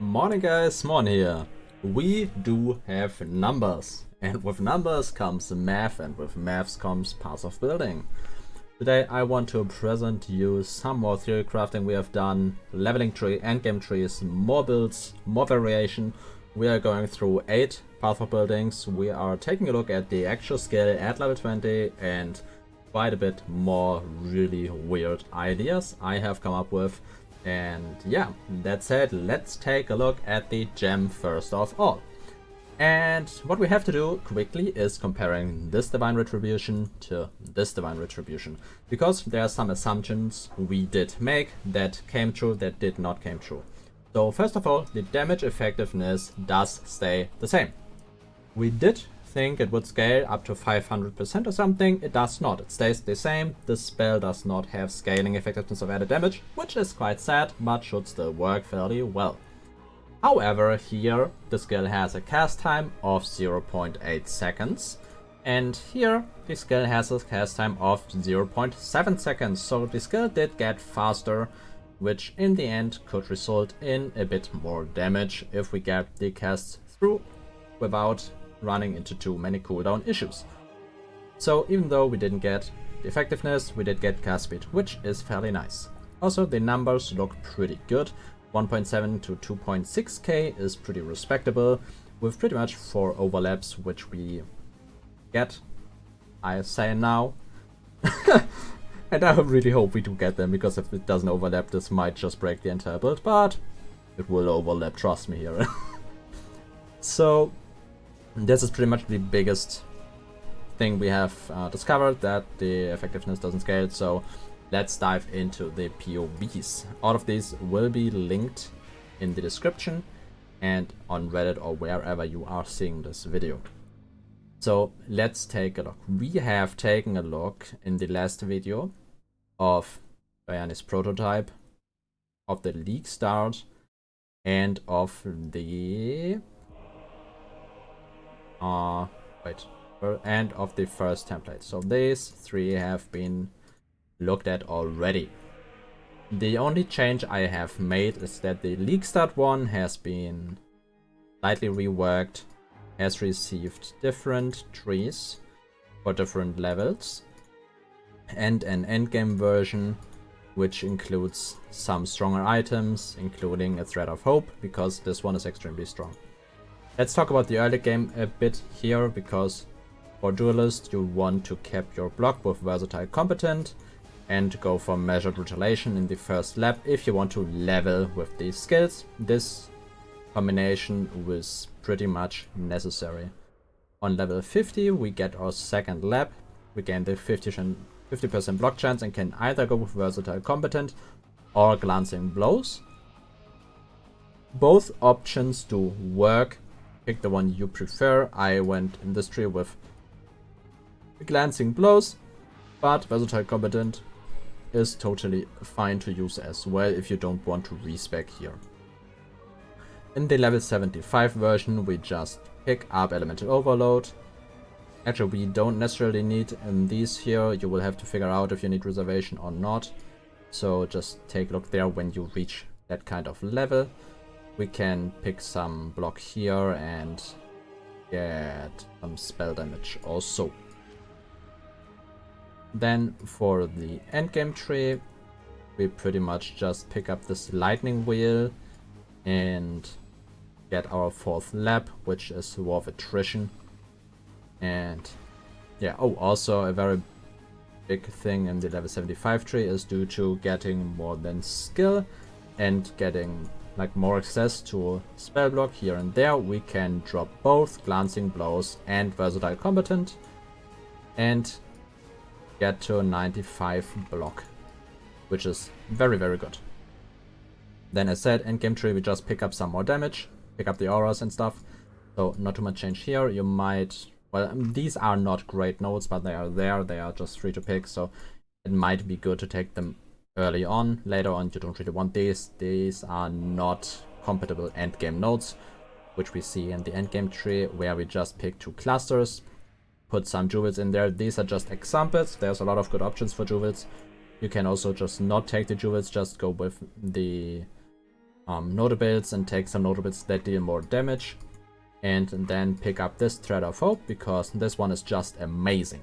Morning guys, Morn here. We do have numbers, and with numbers comes math, and with maths comes paths of building. Today I want to present you some more theory crafting we have done, leveling tree, endgame trees, more builds, more variation. We are going through 8 path of buildings. We are taking a look at the actual scale at level 20 and quite a bit more really weird ideas I have come up with. And yeah, that said, let's take a look at the gem first of all. And what we have to do quickly is comparing this Divine Retribution to this Divine Retribution, because there are some assumptions we did make that came true, that did not came true. So first of all, the damage effectiveness does stay the same. We did think it would scale up to 500% or something. It does not. It stays the same. The spell does not have scaling effectiveness of added damage, which is quite sad, but should still work fairly well. However, here the skill has a cast time of 0.8 seconds, and here the skill has a cast time of 0.7 seconds, so the skill did get faster, which in the end could result in a bit more damage if we get the cast through without running into too many cooldown issues. So even though we didn't get the effectiveness, we did get cast speed, which is fairly nice. Also, the numbers look pretty good. 1.7 to 2.6k is pretty respectable, with pretty much 4 overlaps, which we get, I say now. And I really hope we do get them, because if it doesn't overlap, this might just break the entire build, but it will overlap, trust me here. So this is pretty much the biggest thing we have discovered, that the effectiveness doesn't scale. So let's dive into the POBs. All of these will be linked in the description and on Reddit or wherever you are seeing this video. So let's take a look. We have taken a look in the last video of Diana's prototype, of the Leaguestart, and of the and of the first template. So these 3 have been looked at already. The only change I have made is that the Leaguestart one has been slightly reworked, has received different trees for different levels, and an endgame version which includes some stronger items, including a Thread of Hope, because this one is extremely strong. Let's talk about the early game a bit here, because for duelist you want to cap your block with versatile competent and go for measured retaliation in the first lap if you want to level with these skills. This combination was pretty much necessary. On level 50 we get our second lap, we gain the 50% block chance and can either go with versatile competent or glancing blows. Both options do work. Pick the one you prefer. I went in this tree with glancing blows, but versatile competent is totally fine to use as well if you don't want to respec here. In the level 75 version we just pick up elemental overload. Actually, we don't necessarily need these here. You will have to figure out if you need reservation or not, so just take a look there when you reach that kind of level. We can pick some block here and get some spell damage also. Then for the endgame tree, we pretty much just pick up this lightning wheel and get our 4th lap, which is War of Attrition. And yeah, oh, also a very big thing in the level 75 tree is due to getting more than skill and getting like more access to spell block here and there. We can drop both glancing blows and versatile competent and get to 95 block, which is very good. Then as said, endgame tree we just pick up some more damage, pick up the auras and stuff, so not too much change here. You might, well, these are not great nodes, but they are there, they are just free to pick, so it might be good to take them early on. Later on you don't really want these. These are not compatible endgame nodes, which we see in the endgame tree, where we just pick 2 clusters, put some jewels in there. These are just examples. There's a lot of good options for jewels. You can also just not take the jewels, just go with the notables and take some notables that deal more damage. And then pick up this Thread of Hope, because this one is just amazing.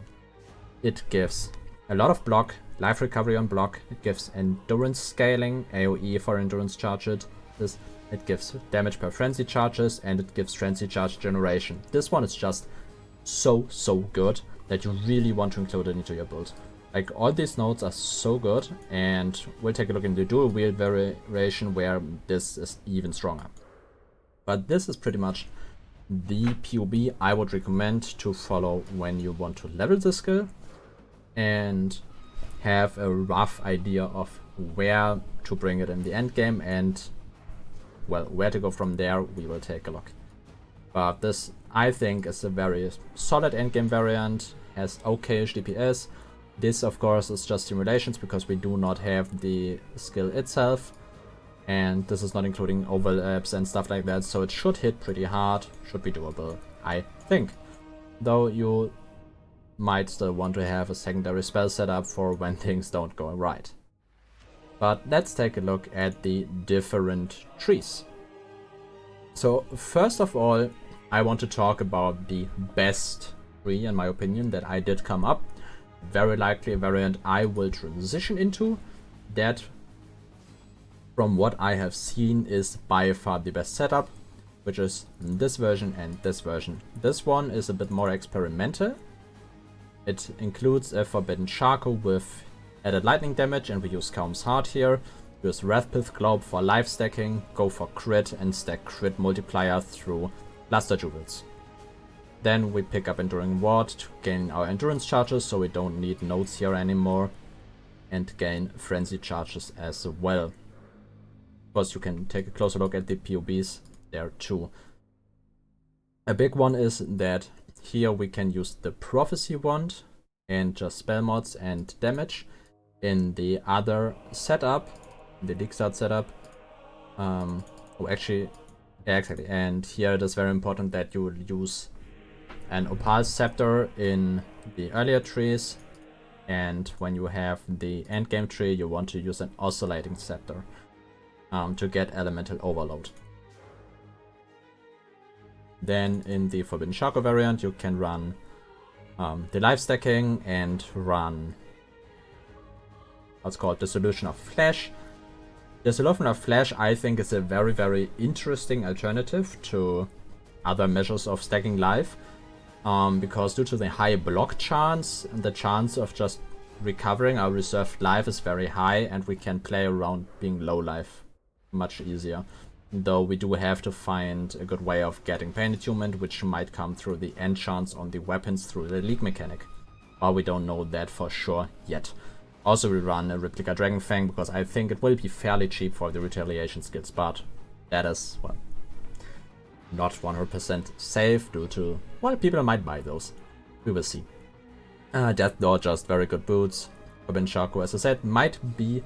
It gives a lot of block, life recovery on block, it gives endurance scaling, AoE for endurance charges, it gives damage per frenzy charges, and it gives frenzy charge generation. This one is just so good that you really want to include it into your build. Like, all these nodes are so good, and we'll take a look in the dual wield variation where this is even stronger. But this is pretty much the POB I would recommend to follow when you want to level the skill and have a rough idea of where to bring it in the end game, and well, where to go from there we will take a look. But this, I think, is a very solid endgame variant, has okay-ish DPS. This of course is just simulations because we do not have the skill itself, and this is not including overlaps and stuff like that, so it should hit pretty hard, should be doable, I think. Though you might still want to have a secondary spell setup for when things don't go right. But let's take a look at the different trees. So first of all, I want to talk about the best tree, in my opinion, that I did come up. Very likely a variant I will transition into. That, from what I have seen, is by far the best setup, which is this version and this version. This one is a bit more experimental. It includes a Forbidden Shako with added lightning damage, and we use Kaum's Heart here. Use Wrathpith Globe for life stacking, go for crit and stack crit multiplier through Luster Jewels. Then we pick up Enduring Ward to gain our endurance charges, so we don't need nodes here anymore, and gain frenzy charges as well. Of course, you can take a closer look at the POBs there too. A big one is that here we can use the Prophecy Wand and just spell mods and damage. In the other setup, the Leaguestart setup, yeah, exactly. And here it is very important that you use an Opal Scepter in the earlier trees, and when you have the endgame tree, you want to use an Oscillating Scepter to get Elemental Overload. Then in the Forbidden Shako variant, you can run the life stacking and run what's called Dissolution of Flesh. Dissolution of Flesh, I think, is a very interesting alternative to other measures of stacking life, because due to the high block chance, the chance of just recovering our reserved life is very high, and we can play around being low life much easier. Though we do have to find a good way of getting Pain Attunement, which might come through the enchants on the weapons through the League mechanic. But we don't know that for sure yet. Also, we run a Replica Dragonfang because I think it will be fairly cheap for the retaliation skills, but that is, well, not 100% safe due to, well, people might buy those. We will see. Death Door, just very good boots. Forbidden Shako, as I said, might be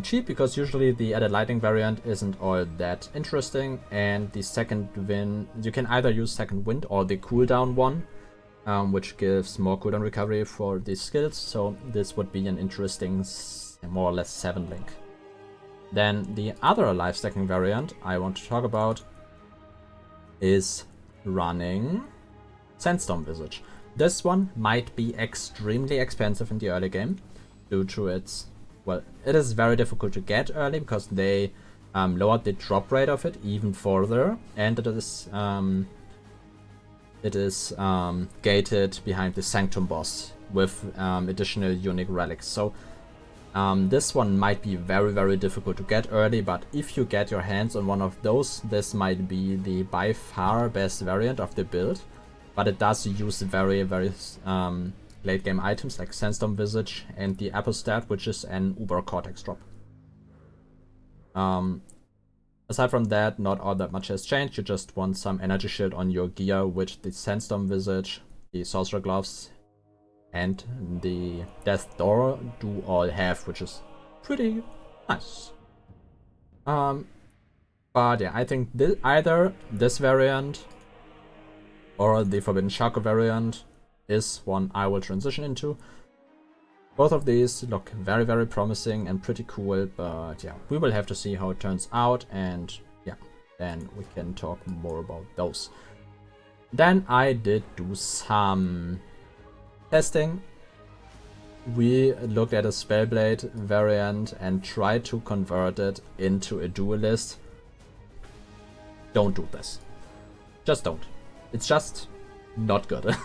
cheap because usually the added lightning variant isn't all that interesting, and the second wind, you can either use second wind or the cooldown one, which gives more cooldown recovery for these skills, so this would be an interesting more or less 7 link. Then the other life stacking variant I want to talk about is running Sandstorm Visage. This one might be extremely expensive in the early game due to its, well, it is very difficult to get early because they lowered the drop rate of it even further, and it is gated behind the Sanctum boss with additional unique relics. So this one might be very difficult to get early, but if you get your hands on one of those, this might be the by far best variant of the build. But it does use very late game items like Sandstorm Visage and the Apostat, which is an Uber Cortex drop. Aside from that, not all that much has changed. You just want some energy shield on your gear, which the Sandstorm Visage, the Sorcerer Gloves, and the Death Door do all have, which is pretty nice. But yeah, I think either this variant or the Forbidden Shako variant is one I will transition into. Both of these look very, very promising and pretty cool, but yeah, we will have to see how it turns out, and yeah, then we can talk more about those. Then I did do some testing. We looked at a Spellblade variant and tried to convert it into a duelist. Don't do this. Just don't. It's just not good.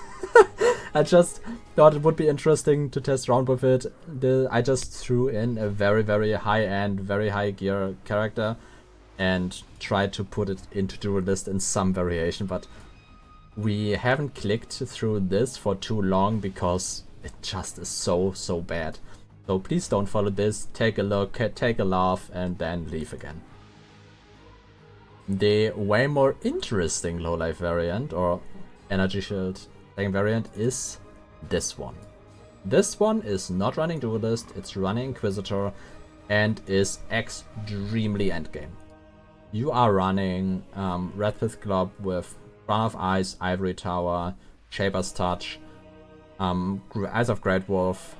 I just thought it would be interesting to test around with it. I just threw in a very, very high-end, very high gear character and tried to put it into duelist in some variation, but we haven't clicked through this for too long because it just is so bad. So please don't follow this, take a look, take a laugh, and then leave again. The way more interesting low life variant, or energy shield variant, is this one. This one is not running duelist, it's running Inquisitor, and is extremely endgame. You are running Redpith Glob with Crown of Ice, Ivory Tower, Shaper's Touch, Eyes of Great Wolf,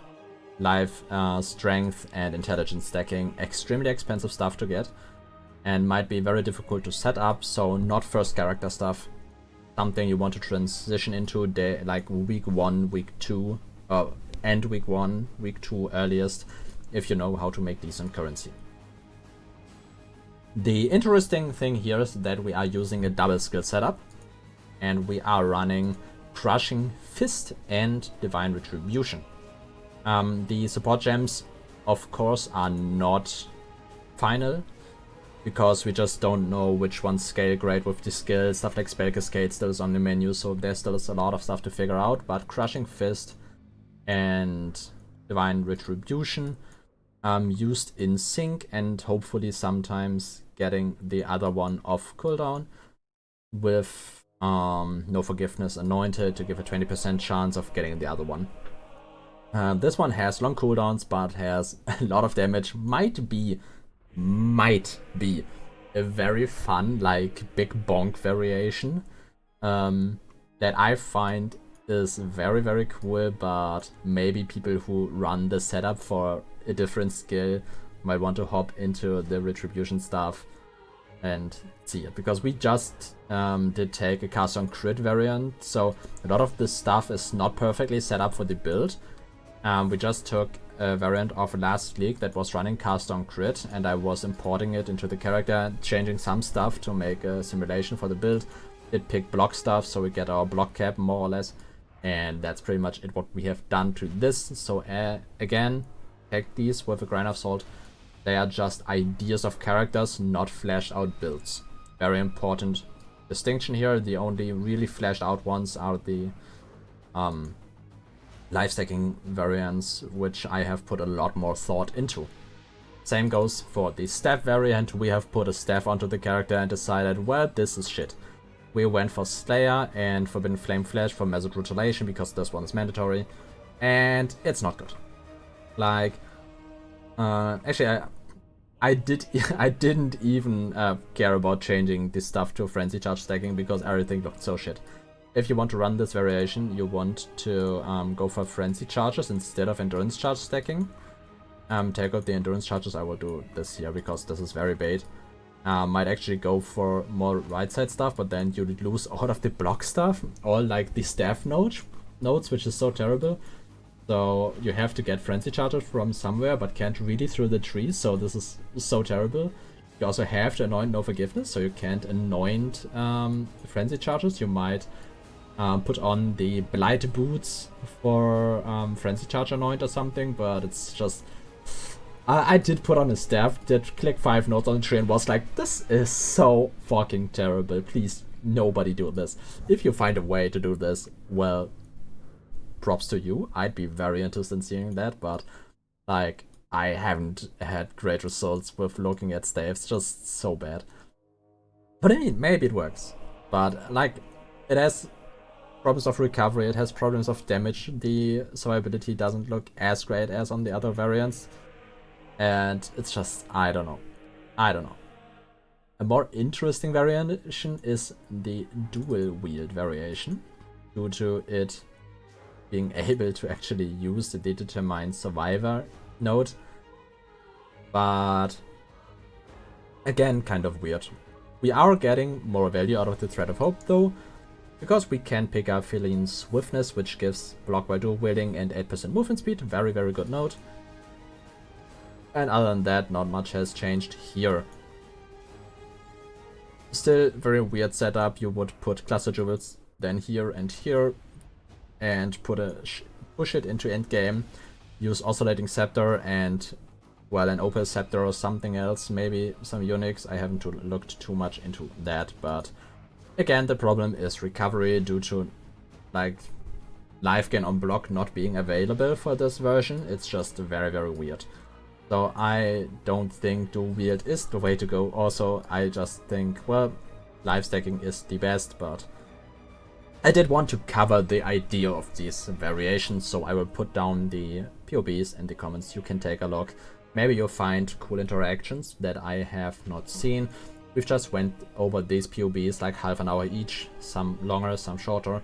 Life, Strength, and Intelligence stacking. Extremely expensive stuff to get, and might be very difficult to set up, so not first character stuff. Something you want to transition into like week 1, week 2, end week 1, week 2 earliest, if you know how to make decent currency. The interesting thing here is that we are using a double skill setup, and we are running Crushing Fist and Divine Retribution. The support gems, of course, are not final, because we just don't know which ones scale great with the skill. Stuff like Spell Cascade still is on the menu, so there still is a lot of stuff to figure out, but Crushing Fist and Divine Retribution used in sync, and hopefully sometimes getting the other one off cooldown with No Forgiveness Anointed to give a 20% chance of getting the other one. This one has long cooldowns, but has a lot of damage. Might be a very fun, like, big bonk variation that I find is very, very cool, but maybe people who run the setup for a different skill might want to hop into the Retribution stuff and see it, because we just did take a cast on crit variant, so a lot of this stuff is not perfectly set up for the build. We just took a variant of last league that was running cast on crit, and I was importing it into the character, changing some stuff to make a simulation for the build. It picked block stuff, so we get our block cap more or less, and that's pretty much it what we have done to this. So again, take these with a grain of salt. They are just ideas of characters, not fleshed out builds. Very important distinction here. The only really fleshed out ones are the life stacking variants, which I have put a lot more thought into. Same goes for the staff variant. We have put a staff onto the character and decided, well, this is shit. We went for Slayer and Forbidden Flame Flash for Method Mutilation because this one is mandatory, and it's not good. Like, actually, I didn't even care about changing this stuff to Frenzy Charge stacking because everything looked so shit. If you want to run this variation, you want to go for Frenzy Charges instead of Endurance Charge stacking. Take out the Endurance Charges. I will do this here because this is very bait. Might actually go for more right side stuff, but then you lose all of the block stuff, all like the staff nodes, which is so terrible. So you have to get Frenzy Charges from somewhere, but can't really through the trees, so this is so terrible. You also have to anoint No Forgiveness, so you can't anoint Frenzy Charges. You might put on the Blight Boots for Frenzy Charge anoint or something, but it's just... I did put on a staff, did click 5 nodes on the tree and was like, this is so fucking terrible. Please, nobody do this. If you find a way to do this, well, props to you. I'd be very interested in seeing that, but like, I haven't had great results with looking at staffs, just so bad. But I mean, maybe it works. But like, it has problems of recovery, it has problems of damage. The survivability doesn't look as great as on the other variants. And it's just, I don't know. A more interesting variation is the dual wield variation, due to it being able to actually use the determined survivor node. But again, kind of weird. We are getting more value out of the Thread of Hope though, because we can pick up Feline Swiftness, which gives block by dual wielding and 8% movement speed. Very, very good node. And other than that, not much has changed here. Still very weird setup. You would put Cluster Jewels then here, and push it into endgame. Use Oscillating Scepter and, well, an Opal Scepter or something else. Maybe some Unix. I haven't looked too much into that, but again, the problem is recovery due to like life gain on block not being available for this version. It's just very, very weird. So I don't think dual wield is the way to go. Also, I just think, well, life stacking is the best, but I did want to cover the idea of these variations, so I will put down the POBs in the comments. You can take a look. Maybe you'll find cool interactions that I have not seen. We've just went over these POBs like half an hour each, some longer, some shorter.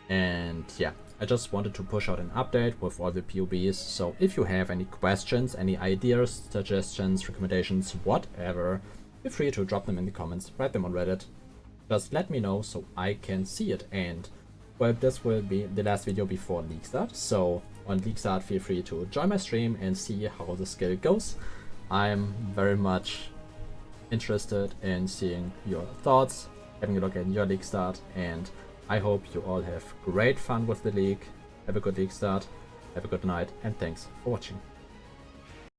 And yeah, I just wanted to push out an update with all the POBs. So if you have any questions, any ideas, suggestions, recommendations, whatever, feel free to drop them in the comments, write them on Reddit. Just let me know so I can see it. And well, this will be the last video before Leaguestart. So on Leaguestart, feel free to join my stream and see how the skill goes. I'm very much interested in seeing your thoughts, having a look at your Leaguestart, and I hope you all have great fun with the league. Have a good Leaguestart, have a good night, and thanks for watching.